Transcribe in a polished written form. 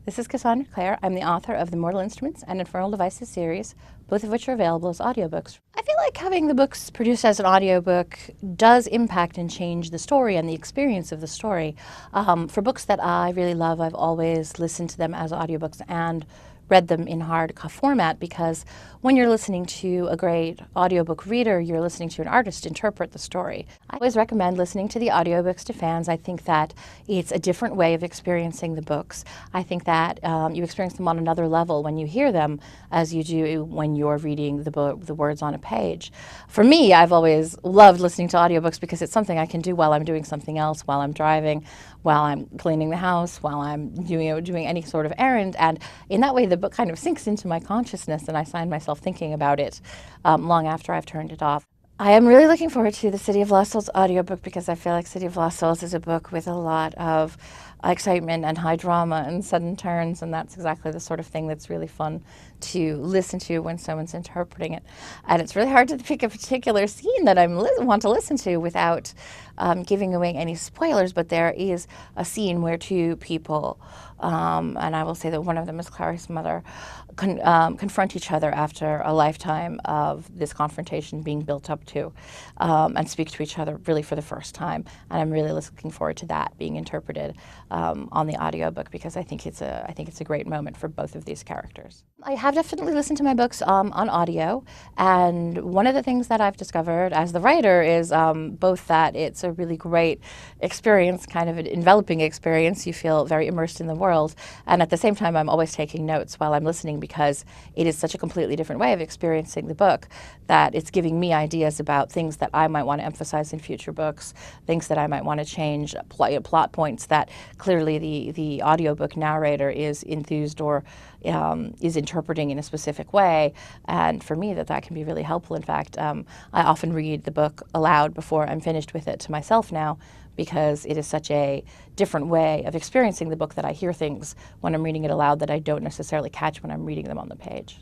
This is Cassandra Clare. I'm the author of the Mortal Instruments and Infernal Devices series, both of which are available as audiobooks. I feel like having the books produced as an audiobook does impact and change the story and the experience of the story. For books that I really love, I've always listened to them as audiobooks and read them in hard format, because when you're listening to a great audiobook reader, you're listening to an artist interpret the story. I always recommend listening to the audiobooks to fans. I think that it's a different way of experiencing the books. I think that you experience them on another level when you hear them as you do when you're reading the words on a page. For me, I've always loved listening to audiobooks because it's something I can do while I'm doing something else, while I'm driving, while I'm cleaning the house, while I'm doing any sort of errand, and in that way the book kind of sinks into my consciousness and I find myself thinking about it long after I've turned it off. I am really looking forward to the City of Lost Souls audiobook because I feel like City of Lost Souls is a book with a lot of excitement and high drama and sudden turns, and that's exactly the sort of thing that's really fun to listen to when someone's interpreting it. And it's really hard to pick a particular scene that I want to listen to without giving away any spoilers, but there is a scene where two people, and I will say that one of them is Clary's mother, confront each other after a lifetime of this confrontation being built up to, and speak to each other really for the first time. And I'm really looking forward to that being interpreted on the audiobook, because I think it's a great moment for both of these characters. I have definitely listened to my books on audio, and one of the things that I've discovered as the writer is both that it's a really great experience, kind of an enveloping experience. You feel very immersed in the world, and at the same time I'm always taking notes while I'm listening, because it is such a completely different way of experiencing the book that it's giving me ideas about things that I might want to emphasize in future books, things that I might want to change, plot points that clearly the audiobook narrator is enthused or is interpreting in a specific way. And for me, that can be really helpful. In fact, I often read the book aloud before I'm finished with it to myself now, because it is such a different way of experiencing the book that I hear things when I'm reading it aloud that I don't necessarily catch when I'm reading them on the page.